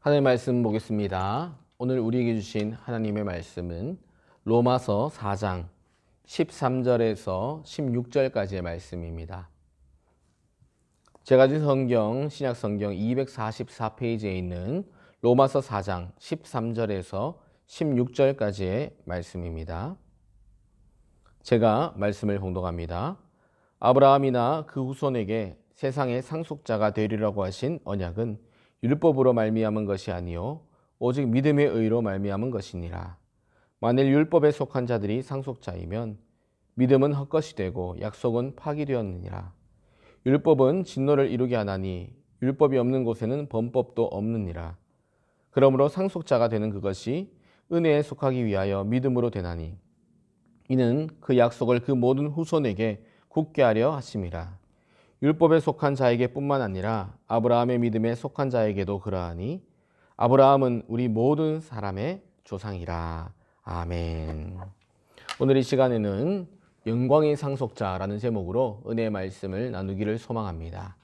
하나님의 말씀 보겠습니다. 오늘 우리에게 주신 하나님의 말씀은 로마서 4장 13절에서 16절까지의 말씀입니다. 제가 가진 성경, 신약성경 244페이지에 있는 로마서 4장 13절에서 16절까지의 말씀입니다. 제가 말씀을 봉독합니다. 아브라함이나 그 후손에게 세상의 상속자가 되리라고 하신 언약은 율법으로 말미암은 것이 아니요 오직 믿음의 의로 말미암은 것이니라. 만일 율법에 속한 자들이 상속자이면 믿음은 헛것이 되고 약속은 파기되었느니라. 율법은 진노를 이루게 하나니 율법이 없는 곳에는 범법도 없느니라. 그러므로 상속자가 되는 그것이 은혜에 속하기 위하여 믿음으로 되나니 이는 그 약속을 그 모든 후손에게 굳게 하려 하심이라. 율법에 속한 자에게 뿐만 아니라 아브라함의 믿음에 속한 자에게도 그러하니 아브라함은 우리 모든 사람의 조상이라. 아멘. 오늘 이 시간에는 영광의 상속자라는 제목으로 은혜의 말씀을 나누기를 소망합니다.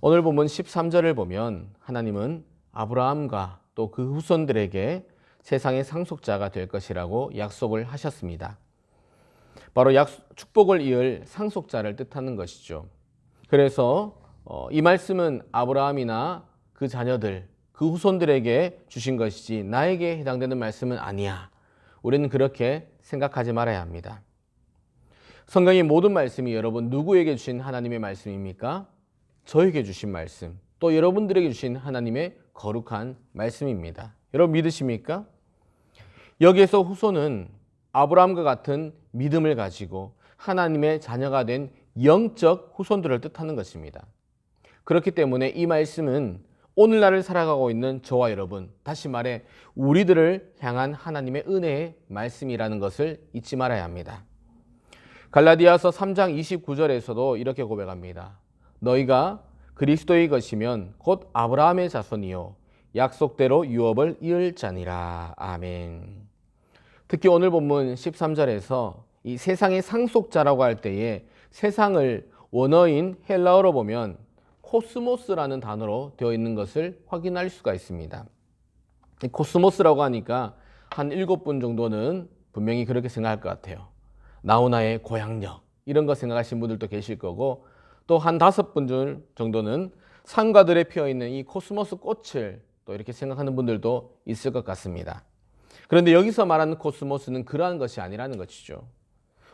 오늘 본문 13절을 보면 하나님은 아브라함과 또 그 후손들에게 세상의 상속자가 될 것이라고 약속을 하셨습니다. 바로 축복을 이을 상속자를 뜻하는 것이죠. 그래서 이 말씀은 아브라함이나 그 자녀들, 그 후손들에게 주신 것이지 나에게 해당되는 말씀은 아니야. 우리는 그렇게 생각하지 말아야 합니다. 성경의 모든 말씀이 여러분 누구에게 주신 하나님의 말씀입니까? 저에게 주신 말씀, 또 여러분들에게 주신 하나님의 거룩한 말씀입니다. 여러분 믿으십니까? 여기에서 후손은 아브라함과 같은 믿음을 가지고 하나님의 자녀가 된 영적 후손들을 뜻하는 것입니다. 그렇기 때문에 이 말씀은 오늘날을 살아가고 있는 저와 여러분, 다시 말해 우리들을 향한 하나님의 은혜의 말씀이라는 것을 잊지 말아야 합니다. 갈라디아서 3장 29절에서도 이렇게 고백합니다. 너희가 그리스도의 것이면 곧 아브라함의 자손이요 약속대로 유업을 이을 자니라. 아멘. 특히 오늘 본문 13절에서 이 세상의 상속자라고 할 때에 세상을 원어인 헬라어로 보면 코스모스라는 단어로 되어 있는 것을 확인할 수가 있습니다. 이 코스모스라고 하니까 한 7분 정도는 분명히 그렇게 생각할 것 같아요. 나훈아의 고향역 이런 거 생각하시는 분들도 계실 거고 또 한 5분 정도는 산가들에 피어있는 이 코스모스 꽃을 또 이렇게 생각하는 분들도 있을 것 같습니다. 그런데 여기서 말하는 코스모스는 그러한 것이 아니라는 것이죠.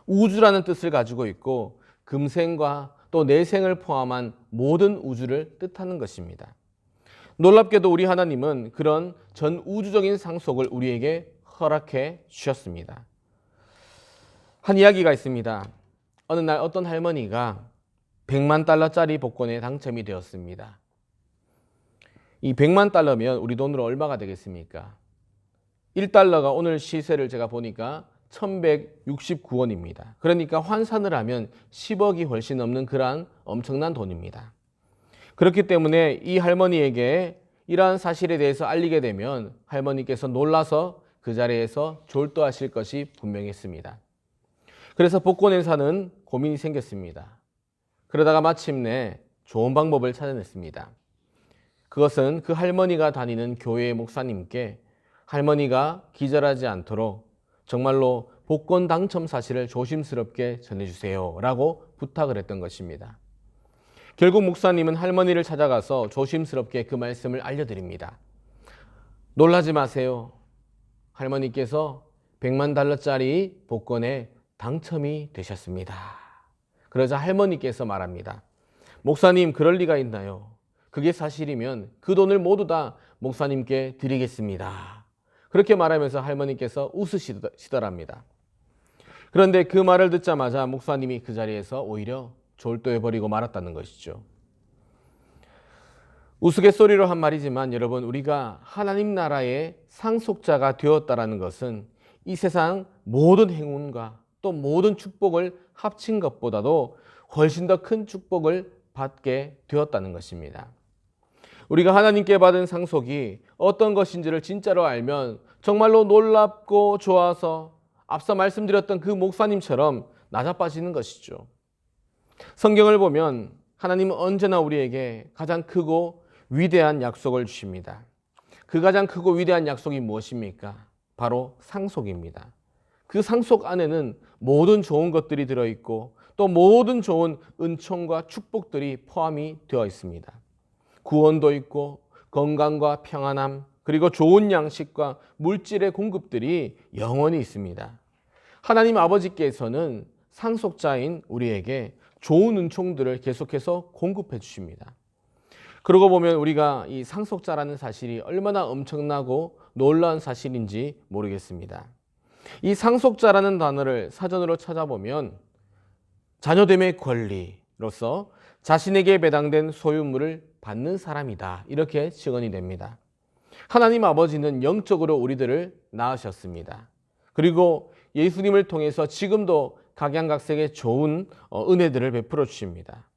우주라는 뜻을 가지고 있고 금생과 또 내생을 포함한 모든 우주를 뜻하는 것입니다. 놀랍게도 우리 하나님은 그런 전 우주적인 상속을 우리에게 허락해 주셨습니다. 한 이야기가 있습니다. 어느 날 어떤 할머니가 100만 달러짜리 복권에 당첨이 되었습니다. 이 100만 달러면 우리 돈으로 얼마가 되겠습니까? 1달러가 오늘 시세를 제가 보니까 1169원입니다. 그러니까 환산을 하면 10억이 훨씬 넘는 그러한 엄청난 돈입니다. 그렇기 때문에 이 할머니에게 이러한 사실에 대해서 알리게 되면 할머니께서 놀라서 그 자리에서 졸도하실 것이 분명했습니다. 그래서 복권회사는 고민이 생겼습니다. 그러다가 마침내 좋은 방법을 찾아냈습니다. 그것은 그 할머니가 다니는 교회의 목사님께 할머니가 기절하지 않도록 정말로 복권 당첨 사실을 조심스럽게 전해주세요 라고 부탁을 했던 것입니다. 결국 목사님은 할머니를 찾아가서 조심스럽게 그 말씀을 알려드립니다. 놀라지 마세요. 할머니께서 100만 달러짜리 복권에 당첨이 되셨습니다. 그러자 할머니께서 말합니다. 목사님, 그럴 리가 있나요? 그게 사실이면 그 돈을 모두 다 목사님께 드리겠습니다. 그렇게 말하면서 할머니께서 웃으시더랍니다. 그런데 그 말을 듣자마자 목사님이 그 자리에서 오히려 졸도해버리고 말았다는 것이죠. 우스갯소리로 한 말이지만 여러분, 우리가 하나님 나라의 상속자가 되었다는 것은 이 세상 모든 행운과 또 모든 축복을 합친 것보다도 훨씬 더 큰 축복을 받게 되었다는 것입니다. 우리가 하나님께 받은 상속이 어떤 것인지를 진짜로 알면 정말로 놀랍고 좋아서 앞서 말씀드렸던 그 목사님처럼 낮아빠지는 것이죠. 성경을 보면 하나님은 언제나 우리에게 가장 크고 위대한 약속을 주십니다. 그 가장 크고 위대한 약속이 무엇입니까? 바로 상속입니다. 그 상속 안에는 모든 좋은 것들이 들어있고 또 모든 좋은 은총과 축복들이 포함이 되어 있습니다. 구원도 있고 건강과 평안함, 그리고 좋은 양식과 물질의 공급들이 영원히 있습니다. 하나님 아버지께서는 상속자인 우리에게 좋은 은총들을 계속해서 공급해 주십니다. 그러고 보면 우리가 이 상속자라는 사실이 얼마나 엄청나고 놀라운 사실인지 모르겠습니다. 이 상속자라는 단어를 사전으로 찾아보면 자녀됨의 권리로서 자신에게 배당된 소유물을 받는 사람이다, 이렇게 증언이 됩니다. 하나님 아버지는 영적으로 우리들을 낳으셨습니다. 그리고 예수님을 통해서 지금도 각양각색의 좋은 은혜들을 베풀어 주십니다.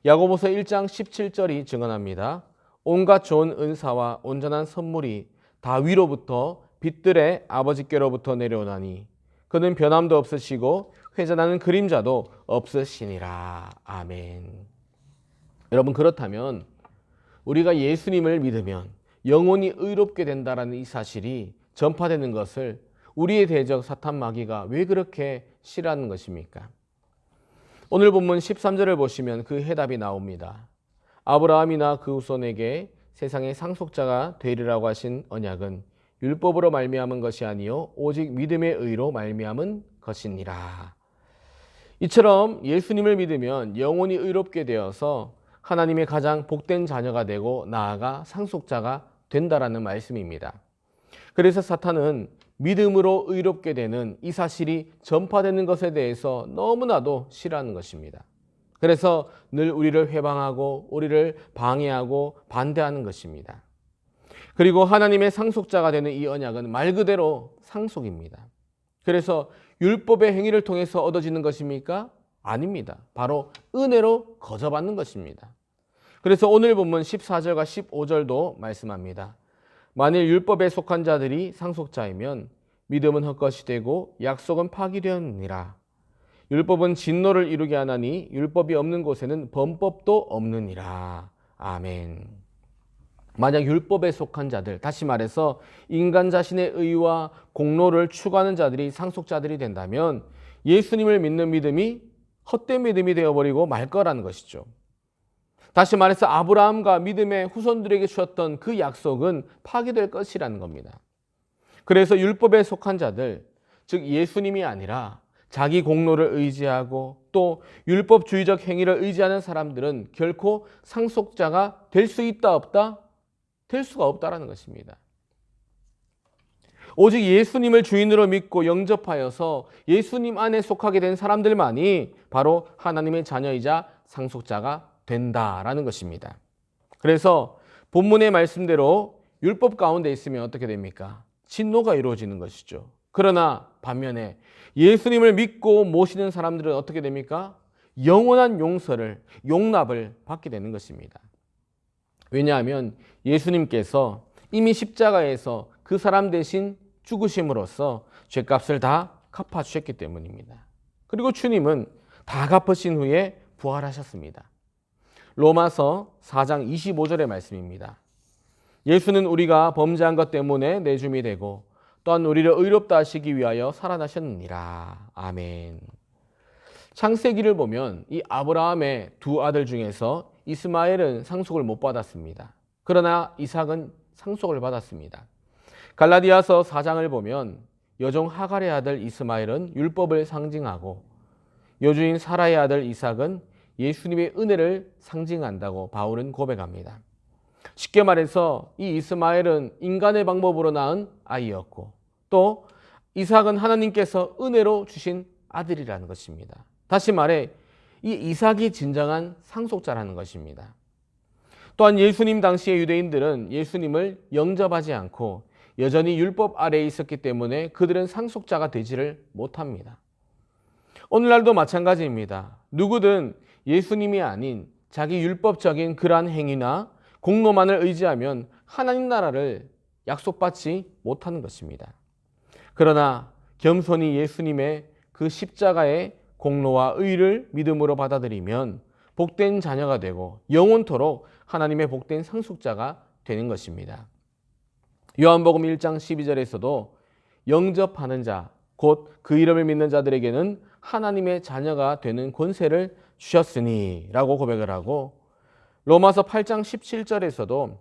야고보서 1장 17절이 증언합니다. 온갖 좋은 은사와 온전한 선물이 다 위로부터 빛들의 아버지께로부터 내려오나니 그는 변함도 없으시고 회전하는 그림자도 없으시니라. 아멘. 여러분, 그렇다면 우리가 예수님을 믿으면 영원히 의롭게 된다라는 이 사실이 전파되는 것을 우리의 대적 사탄 마귀가 왜 그렇게 싫어하는 것입니까? 오늘 본문 13절을 보시면 그 해답이 나옵니다. 아브라함이나 그 후손에게 세상의 상속자가 되리라고 하신 언약은 율법으로 말미암은 것이 아니요 오직 믿음의 의로 말미암은 것이니라. 이처럼 예수님을 믿으면 영원히 의롭게 되어서 하나님의 가장 복된 자녀가 되고 나아가 상속자가 된다라는 말씀입니다. 그래서 사탄은 믿음으로 의롭게 되는 이 사실이 전파되는 것에 대해서 너무나도 싫어하는 것입니다. 그래서 늘 우리를 회방하고 우리를 방해하고 반대하는 것입니다. 그리고 하나님의 상속자가 되는 이 언약은 말 그대로 상속입니다. 그래서 율법의 행위를 통해서 얻어지는 것입니까? 아닙니다. 바로 은혜로 거저받는 것입니다. 그래서 오늘 본문 14절과 15절도 말씀합니다. 만일 율법에 속한 자들이 상속자이면 믿음은 헛것이 되고 약속은 파기되었느니라. 율법은 진노를 이루게 하나니 율법이 없는 곳에는 범법도 없느니라. 아멘. 만약 율법에 속한 자들, 다시 말해서 인간 자신의 의와 공로를 추구하는 자들이 상속자들이 된다면 예수님을 믿는 믿음이 헛된 믿음이 되어버리고 말 거라는 것이죠. 다시 말해서 아브라함과 믿음의 후손들에게 주었던 그 약속은 파기될 것이라는 겁니다. 그래서 율법에 속한 자들, 즉 예수님이 아니라 자기 공로를 의지하고 또 율법주의적 행위를 의지하는 사람들은 결코 상속자가 될 수 있다 없다? 될 수가 없다라는 것입니다. 오직 예수님을 주인으로 믿고 영접하여서 예수님 안에 속하게 된 사람들만이 바로 하나님의 자녀이자 상속자가 된다라는 것입니다. 그래서 본문의 말씀대로 율법 가운데 있으면 어떻게 됩니까? 진노가 이루어지는 것이죠. 그러나 반면에 예수님을 믿고 모시는 사람들은 어떻게 됩니까? 영원한 용서를, 용납을 받게 되는 것입니다. 왜냐하면 예수님께서 이미 십자가에서 그 사람 대신 죽으심으로써 죄값을 다 갚아주셨기 때문입니다. 그리고 주님은 다 갚으신 후에 부활하셨습니다. 로마서 4장 25절의 말씀입니다. 예수는 우리가 범죄한 것 때문에 내줌이 되고 또한 우리를 의롭다 하시기 위하여 살아나셨느니라. 아멘. 창세기를 보면 이 아브라함의 두 아들 중에서 이스마엘은 상속을 못 받았습니다. 그러나 이삭은 상속을 받았습니다. 갈라디아서 4장을 보면 여종 하갈의 아들 이스마엘은 율법을 상징하고 여주인 사라의 아들 이삭은 예수님의 은혜를 상징한다고 바울은 고백합니다. 쉽게 말해서 이 이스마엘은 인간의 방법으로 낳은 아이였고 또 이삭은 하나님께서 은혜로 주신 아들이라는 것입니다. 다시 말해 이 이삭이 진정한 상속자라는 것입니다. 또한 예수님 당시의 유대인들은 예수님을 영접하지 않고 여전히 율법 아래에 있었기 때문에 그들은 상속자가 되지를 못합니다. 오늘날도 마찬가지입니다. 누구든 예수님이 아닌 자기 율법적인 그러한 행위나 공로만을 의지하면 하나님 나라를 약속받지 못하는 것입니다. 그러나 겸손히 예수님의 그 십자가의 공로와 의를 믿음으로 받아들이면 복된 자녀가 되고 영원토록 하나님의 복된 상속자가 되는 것입니다. 요한복음 1장 12절에서도 영접하는 자, 곧 그 이름을 믿는 자들에게는 하나님의 자녀가 되는 권세를 주셨으니 라고 고백을 하고, 로마서 8장 17절에서도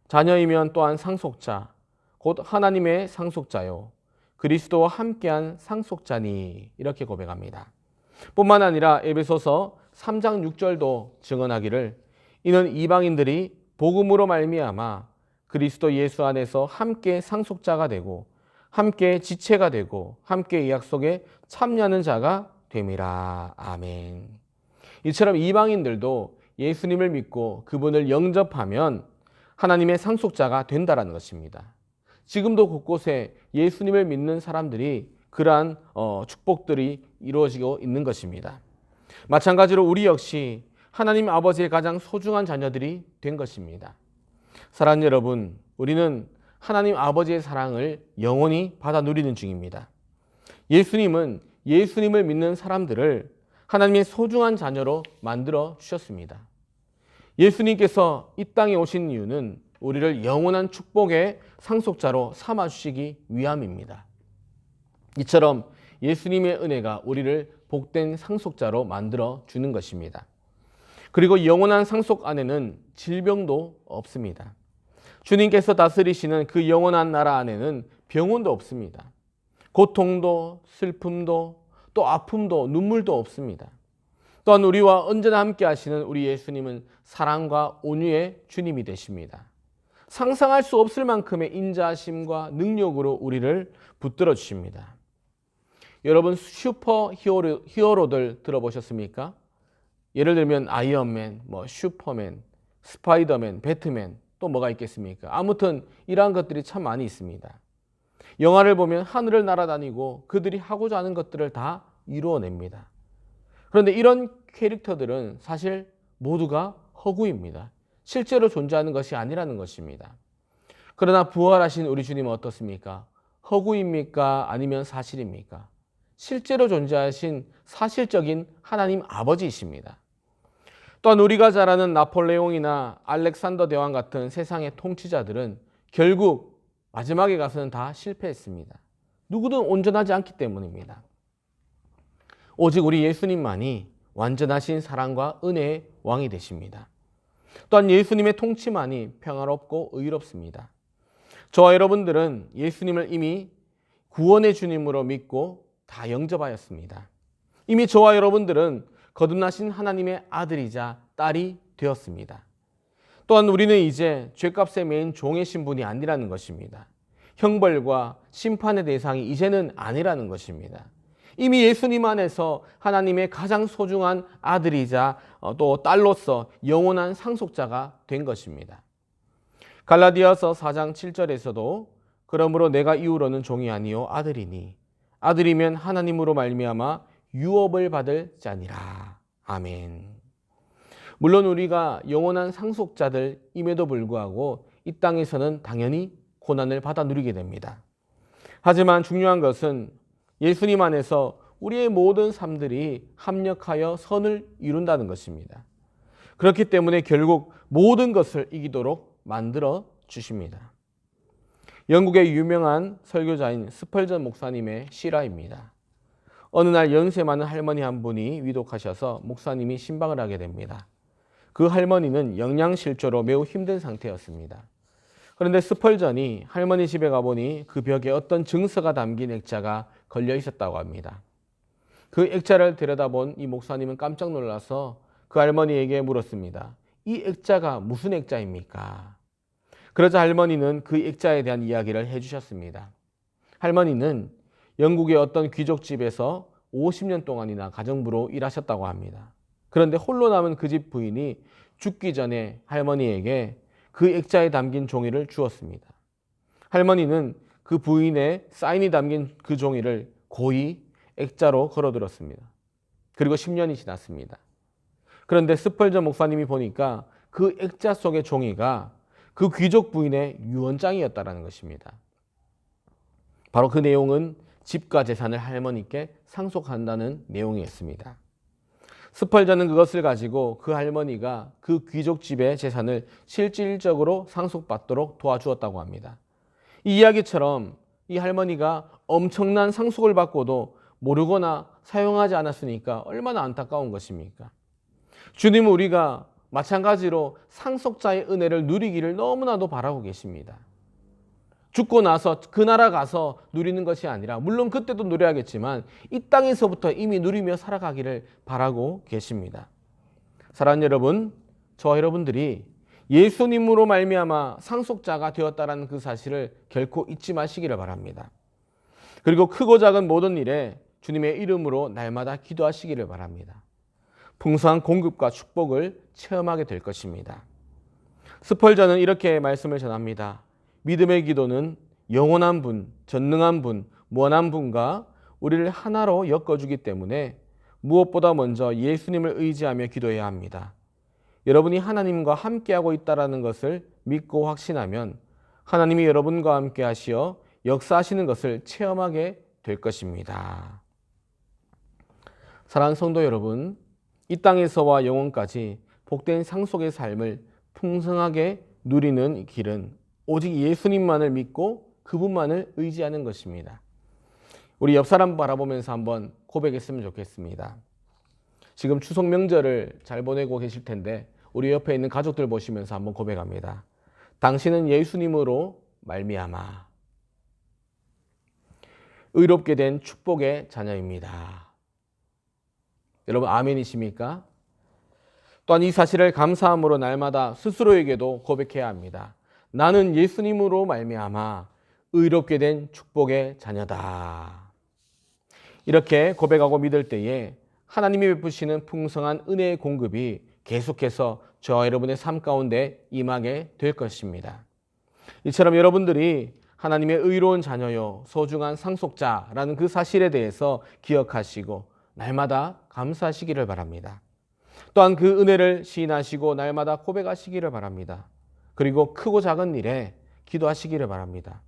자녀이면 또한 상속자, 곧 하나님의 상속자요 그리스도와 함께한 상속자니 이렇게 고백합니다. 뿐만 아니라 에베소서 3장 6절도 증언하기를 이는 이방인들이 복음으로 말미암아 그리스도 예수 안에서 함께 상속자가 되고 함께 지체가 되고 함께 이 약속에 참여하는 자가 됨이라. 아멘. 이처럼 이방인들도 예수님을 믿고 그분을 영접하면 하나님의 상속자가 된다는 것입니다. 지금도 곳곳에 예수님을 믿는 사람들이 그러한 축복들이 이루어지고 있는 것입니다. 마찬가지로 우리 역시 하나님 아버지의 가장 소중한 자녀들이 된 것입니다. 사랑하는 여러분, 우리는 하나님 아버지의 사랑을 영원히 받아 누리는 중입니다. 예수님은 예수님을 믿는 사람들을 하나님의 소중한 자녀로 만들어 주셨습니다. 예수님께서 이 땅에 오신 이유는 우리를 영원한 축복의 상속자로 삼아 주시기 위함입니다. 이처럼 예수님의 은혜가 우리를 복된 상속자로 만들어 주는 것입니다. 그리고 영원한 상속 안에는 질병도 없습니다. 주님께서 다스리시는 그 영원한 나라 안에는 병원도 없습니다. 고통도 슬픔도 또 아픔도 눈물도 없습니다. 또한 우리와 언제나 함께 하시는 우리 예수님은 사랑과 온유의 주님이 되십니다. 상상할 수 없을 만큼의 인자하심과 능력으로 우리를 붙들어 주십니다. 여러분 슈퍼 히어로들 들어보셨습니까? 예를 들면 아이언맨, 슈퍼맨, 스파이더맨, 배트맨 또 뭐가 있겠습니까? 아무튼 이러한 것들이 참 많이 있습니다. 영화를 보면 하늘을 날아다니고 그들이 하고자 하는 것들을 다 이루어냅니다. 그런데 이런 캐릭터들은 사실 모두가 허구입니다. 실제로 존재하는 것이 아니라는 것입니다. 그러나 부활하신 우리 주님은 어떻습니까? 허구입니까? 아니면 사실입니까? 실제로 존재하신 사실적인 하나님 아버지이십니다. 또한 우리가 잘 아는 나폴레옹이나 알렉산더 대왕 같은 세상의 통치자들은 결국 마지막에 가서는 다 실패했습니다. 누구든 온전하지 않기 때문입니다. 오직 우리 예수님만이 완전하신 사랑과 은혜의 왕이 되십니다. 또한 예수님의 통치만이 평화롭고 의롭습니다. 저와 여러분들은 예수님을 이미 구원의 주님으로 믿고 다 영접하였습니다. 이미 저와 여러분들은 거듭나신 하나님의 아들이자 딸이 되었습니다. 또한 우리는 이제 죄값에 매인 종의 신분이 아니라는 것입니다. 형벌과 심판의 대상이 이제는 아니라는 것입니다. 이미 예수님 안에서 하나님의 가장 소중한 아들이자 또 딸로서 영원한 상속자가 된 것입니다. 갈라디아서 4장 7절에서도 그러므로 내가 이후로는 종이 아니요 아들이니 아들이면 하나님으로 말미암아 유업을 받을 자니라. 아멘. 물론 우리가 영원한 상속자들임에도 불구하고 이 땅에서는 당연히 고난을 받아 누리게 됩니다. 하지만 중요한 것은 예수님 안에서 우리의 모든 삶들이 합력하여 선을 이룬다는 것입니다. 그렇기 때문에 결국 모든 것을 이기도록 만들어 주십니다. 영국의 유명한 설교자인 스펄전 목사님의 실화입니다. 어느 날 연세 많은 할머니 한 분이 위독하셔서 목사님이 신방을 하게 됩니다. 그 할머니는 영양실조로 매우 힘든 상태였습니다. 그런데 스펄전이 할머니 집에 가보니 그 벽에 어떤 증서가 담긴 액자가 걸려 있었다고 합니다. 그 액자를 들여다본 이 목사님은 깜짝 놀라서 그 할머니에게 물었습니다. 이 액자가 무슨 액자입니까? 그러자 할머니는 그 액자에 대한 이야기를 해주셨습니다. 할머니는 영국의 어떤 귀족집에서 50년 동안이나 가정부로 일하셨다고 합니다. 그런데 홀로 남은 그 집 부인이 죽기 전에 할머니에게 그 액자에 담긴 종이를 주었습니다. 할머니는 그 부인의 사인이 담긴 그 종이를 고이 액자로 걸어들었습니다. 그리고 10년이 지났습니다. 그런데 스펄전 목사님이 보니까 그 액자 속의 종이가 그 귀족 부인의 유언장이었다는 것입니다. 바로 그 내용은 집과 재산을 할머니께 상속한다는 내용이었습니다. 스펄전은 그것을 가지고 그 할머니가 그 귀족 집의 재산을 실질적으로 상속받도록 도와주었다고 합니다. 이 이야기처럼 이 할머니가 엄청난 상속을 받고도 모르거나 사용하지 않았으니까 얼마나 안타까운 것입니까? 주님은 우리가 마찬가지로 상속자의 은혜를 누리기를 너무나도 바라고 계십니다. 죽고 나서 그 나라 가서 누리는 것이 아니라, 물론 그때도 누려야겠지만 이 땅에서부터 이미 누리며 살아가기를 바라고 계십니다. 사랑하는 여러분, 저와 여러분들이 예수님으로 말미암아 상속자가 되었다는 그 사실을 결코 잊지 마시기를 바랍니다. 그리고 크고 작은 모든 일에 주님의 이름으로 날마다 기도하시기를 바랍니다. 풍성한 공급과 축복을 체험하게 될 것입니다. 스펄전은 이렇게 말씀을 전합니다. 믿음의 기도는 영원한 분, 전능한 분, 무한한 분과 우리를 하나로 엮어주기 때문에 무엇보다 먼저 예수님을 의지하며 기도해야 합니다. 여러분이 하나님과 함께하고 있다는 것을 믿고 확신하면 하나님이 여러분과 함께 하시어 역사하시는 것을 체험하게 될 것입니다. 사랑하는 성도 여러분, 이 땅에서와 영원까지 복된 상속의 삶을 풍성하게 누리는 길은 오직 예수님만을 믿고 그분만을 의지하는 것입니다. 우리 옆 사람 바라보면서 한번 고백했으면 좋겠습니다. 지금 추석 명절을 잘 보내고 계실 텐데 우리 옆에 있는 가족들 보시면서 한번 고백합니다. 당신은 예수님으로 말미암아 의롭게 된 축복의 자녀입니다. 여러분 아멘이십니까? 또한 이 사실을 감사함으로 날마다 스스로에게도 고백해야 합니다. 나는 예수님으로 말미암아 의롭게 된 축복의 자녀다. 이렇게 고백하고 믿을 때에 하나님이 베푸시는 풍성한 은혜의 공급이 계속해서 저와 여러분의 삶 가운데 임하게 될 것입니다. 이처럼 여러분들이 하나님의 의로운 자녀요 소중한 상속자라는 그 사실에 대해서 기억하시고 날마다 감사하시기를 바랍니다. 또한 그 은혜를 시인하시고 날마다 고백하시기를 바랍니다. 그리고 크고 작은 일에 기도하시기를 바랍니다.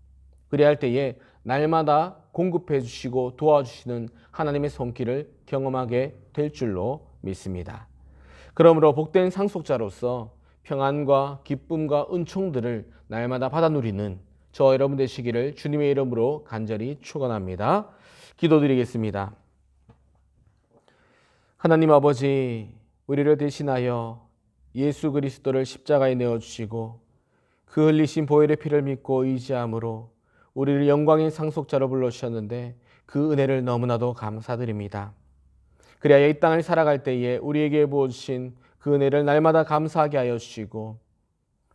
그래야 할 때에 날마다 공급해 주시고 도와주시는 하나님의 손길을 경험하게 될 줄로 믿습니다. 그러므로 복된 상속자로서 평안과 기쁨과 은총들을 날마다 받아 누리는 저와 여러분 되시기를 주님의 이름으로 간절히 축원합니다. 기도드리겠습니다. 하나님 아버지, 우리를 대신하여 예수 그리스도를 십자가에 내어주시고 그 흘리신 보혈의 피를 믿고 의지함으로 우리를 영광의 상속자로 불러주셨는데 그 은혜를 너무나도 감사드립니다. 그래야 이 땅을 살아갈 때에 우리에게 부어주신 그 은혜를 날마다 감사하게 하여 주시고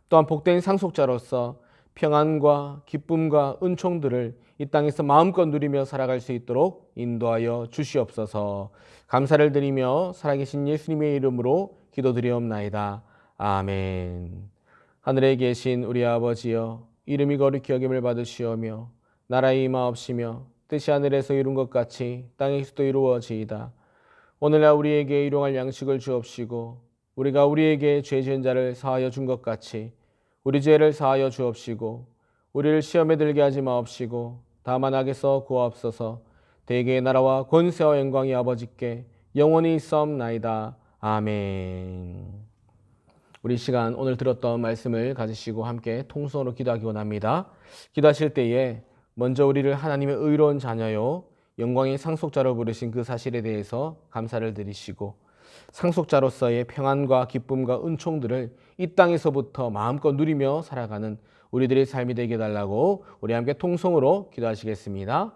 또한 복된 상속자로서 평안과 기쁨과 은총들을 이 땅에서 마음껏 누리며 살아갈 수 있도록 인도하여 주시옵소서. 감사를 드리며 살아계신 예수님의 이름으로 기도드리옵나이다. 아멘. 하늘에 계신 우리 아버지여, 이름이 거룩히 여김을 받으시오며 나라의 임하옵시며 뜻이 하늘에서 이룬 것 같이 땅에서도 이루어지이다. 오늘날 우리에게 일용할 양식을 주옵시고 우리가 우리에게 죄 지은 자를 사하여 준 것 같이 우리 죄를 사하여 주옵시고 우리를 시험에 들게 하지 마옵시고 다만 악에서 구하옵소서. 대개의 나라와 권세와 영광이 아버지께 영원히 있사옵나이다. 아멘. 우리 시간 오늘 들었던 말씀을 가지시고 함께 통성으로 기도하기 원합니다. 기도하실 때에 먼저 우리를 하나님의 의로운 자녀요 영광의 상속자로 부르신 그 사실에 대해서 감사를 드리시고 상속자로서의 평안과 기쁨과 은총들을 이 땅에서부터 마음껏 누리며 살아가는 우리들의 삶이 되게 해달라고 우리 함께 통성으로 기도하시겠습니다.